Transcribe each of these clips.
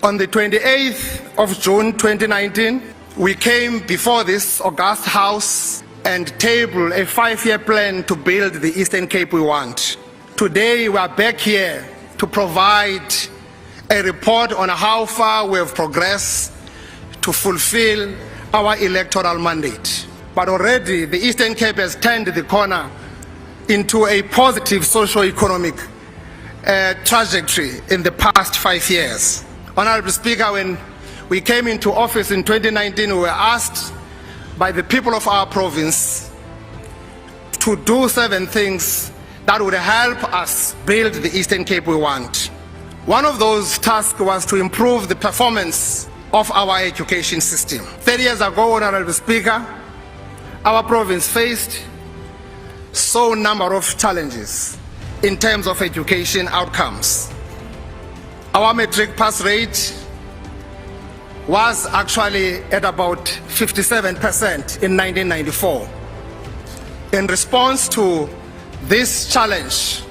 On the 28th of June 2019, we came before this august House and tabled a 5-year plan to build the Eastern Cape we want. Today, we are back here to provide a report on how far we have progressed to fulfill our electoral mandate. But already, the Eastern Cape has turned the corner into a positive socio-economic trajectory in the past 5 years. Honorable Speaker, when we came into office in 2019, we were asked by the people of our province to do 7 things that would help us build the Eastern Cape we want. One of those tasks was to improve the performance of our education system. 30 years ago, Honorable Speaker, our province faced so number of challenges in terms of education outcomes. Our matric pass rate was actually at about 57% in 1994. In response to this challenge,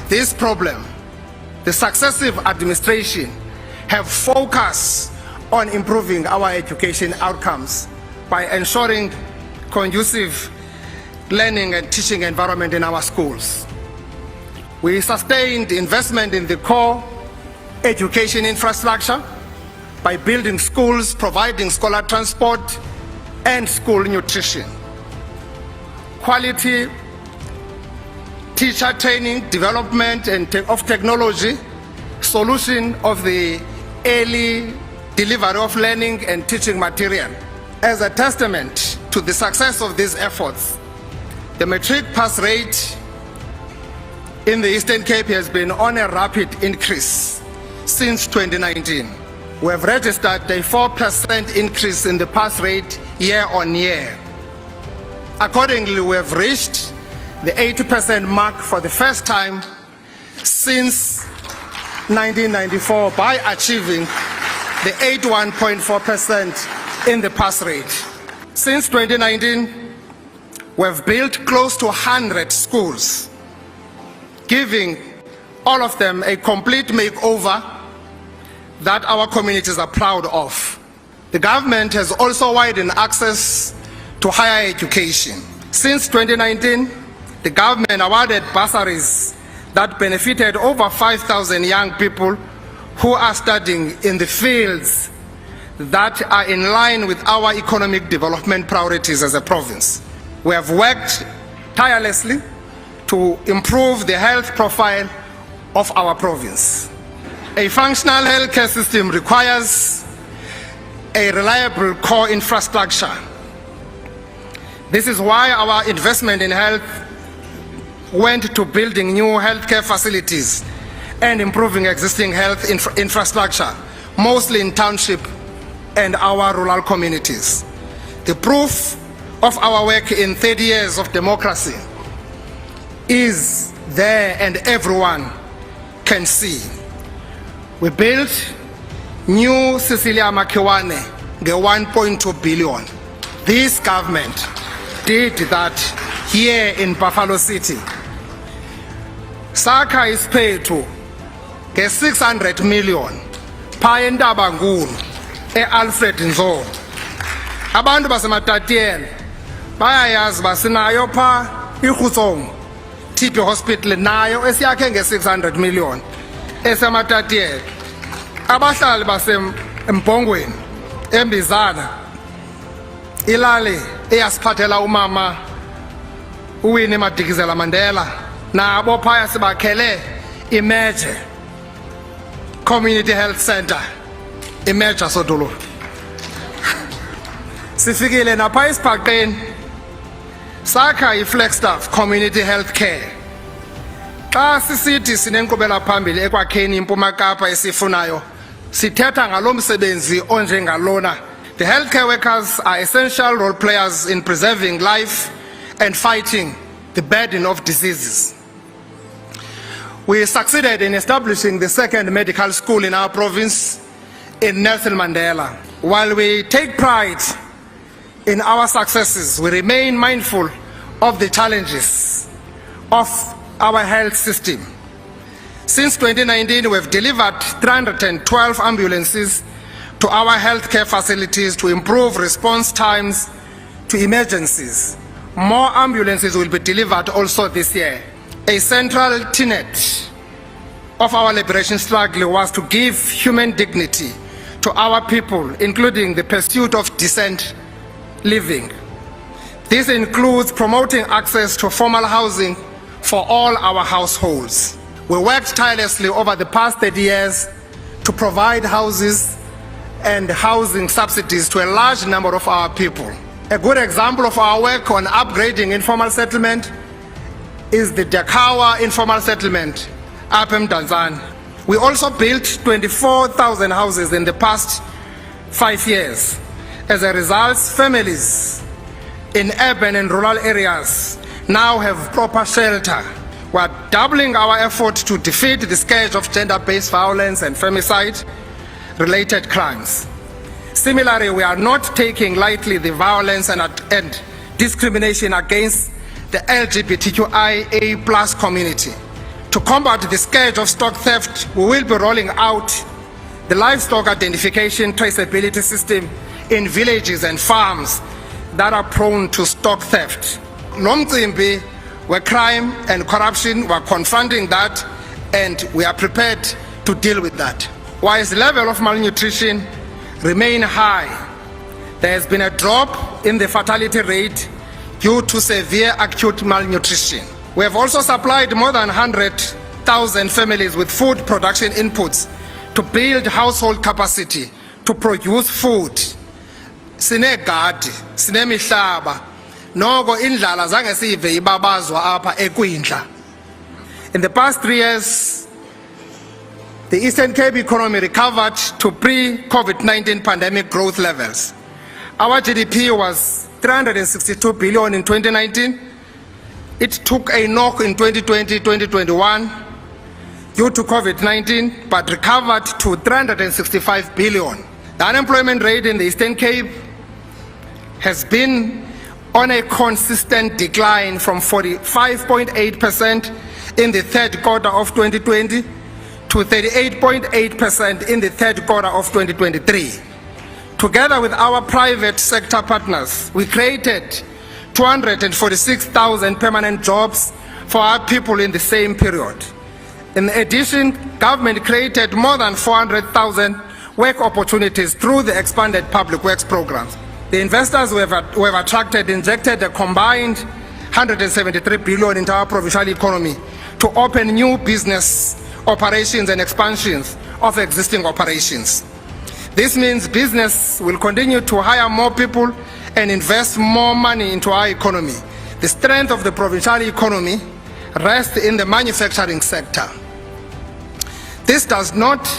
this problem, the successive administration have focused on improving our education outcomes by ensuring conducive learning and teaching environment in our schools. We sustained investment in the core education infrastructure by building schools, providing scholar transport, and school nutrition. Quality teacher training, development of technology, solution of the early delivery of learning and teaching material. As a testament to the success of these efforts, the matric pass rate in the Eastern Cape has been on a rapid increase since 2019. We have registered a 4% increase in the pass rate year on year. Accordingly, we have reached the 80% mark for the first time since 1994 by achieving the 81.4% in the pass rate. Since 2019, we have built close to 100 schools, giving all of them a complete makeover that our communities are proud of. The government has also widened access to higher education. Since 2019, the government awarded bursaries that benefited over 5,000 young people who are studying in the fields that are in line with our economic development priorities as a province. We have worked tirelessly to improve the health profile of our province. A functional healthcare system requires a reliable core infrastructure. This is why our investment in health went to building new healthcare facilities and improving existing health infrastructure, mostly in township and our rural communities. The proof of our work in 30 years of democracy is there and everyone can see. We built new Cecilia Makiwane, the 1.2 billion. This government did that here in Buffalo City. Saka is paid to get 600 million. Payenda Bangul, Alfred Nzo. Abantu basematatiele, bayayazi basinayo pha iGutsong TB Hospital nayo esiyakhe nge-600 million esematatiele. Abahlali basembongweni embizana ilali eyasiphathela umama uWinnie Madikizela Mandela nabo phaya sibakhele iMeje Community Health Center iMeja Sodolo. Sifikile napha isiphaqeni sakha iFlagstaff Community Health Care. Xa sisithi sinenkqubela phambili ekwakheni iMpuma Kapa esifunayo, sithetha ngalo msebenzi onjengalona. The healthcare workers are essential role players in preserving life and fighting the burden of diseases. We succeeded in establishing the second medical school in our province in Nelson Mandela. While we take pride in our successes, we remain mindful of the challenges of our health system. Since 2019, we've delivered 312 ambulances to our healthcare facilities to improve response times to emergencies. More ambulances will be delivered also this year. A central tenet of our liberation struggle was to give human dignity to our people, including the pursuit of decent living. This includes promoting access to formal housing for all our households. We worked tirelessly over the past 30 years to provide houses and housing subsidies to a large number of our people. A good example of our work on upgrading informal settlement is the Dakawa informal settlement up in Tanzania. We also built 24,000 houses in the past 5 years. As a result, families in urban and rural areas now have proper shelter. We are doubling our effort to defeat the scourge of gender-based violence and femicide-related crimes. Similarly, we are not taking lightly the violence and discrimination against the LGBTQIA+ community. To combat the scourge of stock theft, we will be rolling out the livestock identification traceability system in villages and farms that are prone to stock theft. Lomcimbi, where crime and corruption, we're confronting that, and we are prepared to deal with that. While the level of malnutrition remains high, there has been a drop in the fatality rate due to severe acute malnutrition. We have also supplied more than 100,000 families with food production inputs to build household capacity to produce food. Sinegadi, sinemihlaba, noko indlala zange sive ibabazwa apha ekwindla. In the past 3 years, the Eastern Cape economy recovered to pre-COVID-19 pandemic growth levels. Our GDP was 362 billion in 2019. It took a knock in 2020-2021 due to COVID-19, but recovered to 365 billion. The unemployment rate in the Eastern Cape has been on a consistent decline from 45.8% in the third quarter of 2020 to 38.8% in the third quarter of 2023. Together with our private sector partners, we created 246,000 permanent jobs for our people in the same period. In addition, government created more than 400,000 work opportunities through the expanded public works programs. The investors we have attracted injected a combined 173 billion into our provincial economy to open new business operations and expansions of existing operations. This means business will continue to hire more people and invest more money into our economy. The strength of the provincial economy rests in the manufacturing sector. This does not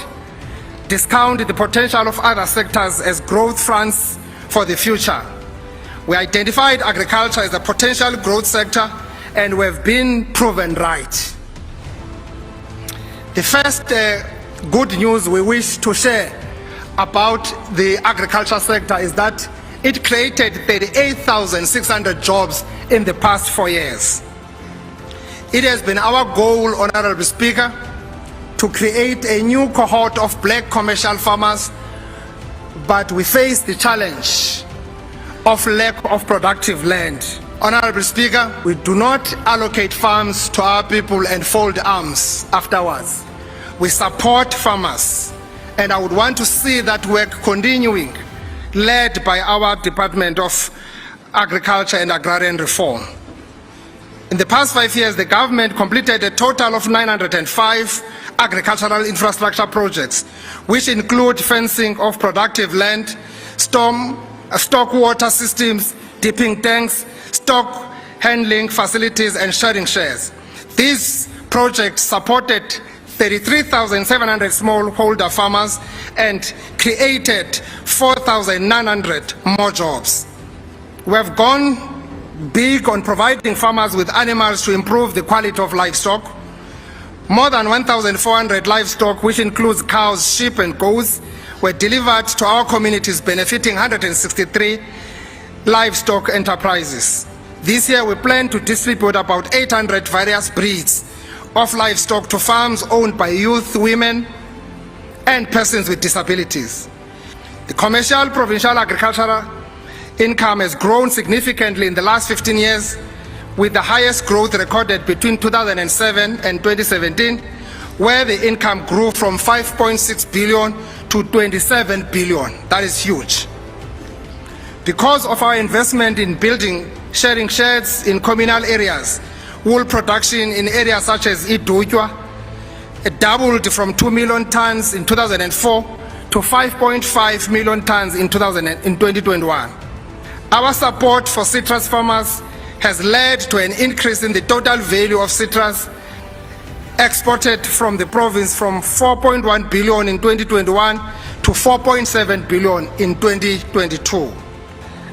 discount the potential of other sectors as growth fronts for the future. We identified agriculture as a potential growth sector, and we have been proven right. The first good news we wish to share about the agriculture sector is that it created 38,600 jobs in the past 4 years. It has been our goal, Honorable Speaker, to create a new cohort of black commercial farmers, but we face the challenge of lack of productive land. Honorable Speaker, we do not allocate farms to our people and fold arms afterwards. We support farmers, and I would want to see that work continuing, led by our Department of Agriculture and Agrarian Reform. In the past 5 years, the government completed a total of 905 agricultural infrastructure projects, which include fencing of productive land, stock water systems, dipping tanks, stock handling facilities, and sharing shares. These projects supported 33,700 smallholder farmers and created 4,900 more jobs. We have gone big on providing farmers with animals to improve the quality of livestock. More than 1,400 livestock, which includes cows, sheep, and goats, were delivered to our communities, benefiting 163 livestock enterprises. This year, we plan to distribute about 800 various breeds of livestock to farms owned by youth, women, and persons with disabilities. The commercial provincial agricultural income has grown significantly in the last 15 years, with the highest growth recorded between 2007 and 2017, where the income grew from 5.6 billion to 27 billion. That is huge. Because of our investment in building sharing sheds in communal areas, wool production in areas such as Idutwa doubled from 2 million tons in 2004 to 5.5 million tons in 2021. Our support for citrus farmers has led to an increase in the total value of citrus exported from the province from 4.1 billion in 2021 to 4.7 billion in 2022.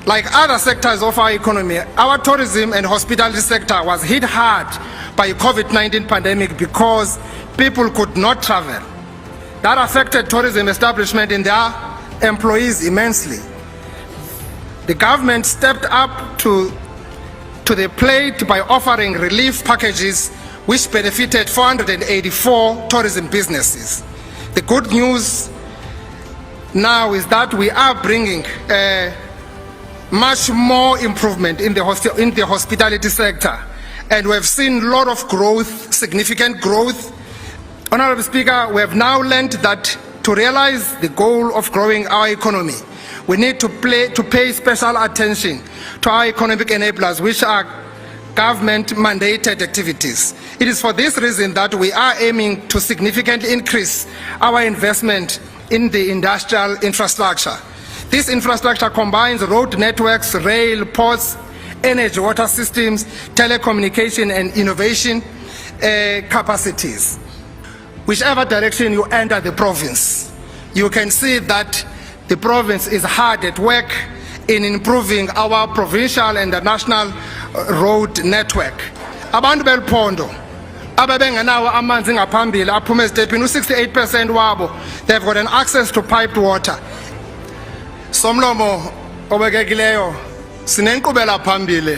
Like other sectors of our economy, our tourism and hospitality sector was hit hard by the COVID-19 pandemic because people could not travel. That affected tourism establishment and their employees immensely. The government stepped up to the plate by offering relief packages which benefited 484 tourism businesses. The good news now is that we are bringing much more improvement in the hospitality sector, and we have seen a lot of growth, significant growth. Honorable Speaker, we have now learned that to realize the goal of growing our economy, we need to pay special attention to our economic enablers, which are government-mandated activities. It is for this reason that we are aiming to significantly increase our investment in the industrial infrastructure. This infrastructure combines road networks, rail, ports, energy, water systems, telecommunication, and innovation capacities. Whichever direction you enter the province, you can see that the province is hard at work in improving our provincial and the national road network. Abantu beliphondo ababengenawo amanzi ngaphambili aphuma ezitepini, 68% wabo, they've got an access to piped water. Somlomo obekekileyo, sinenkqubela phambili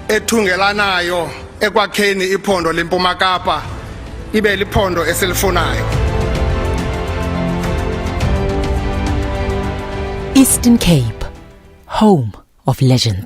ethungelanayo ekwakheni iphondo leMpuma Kapa ibe liphondo esilifunayo. Eastern Cape, home of legends.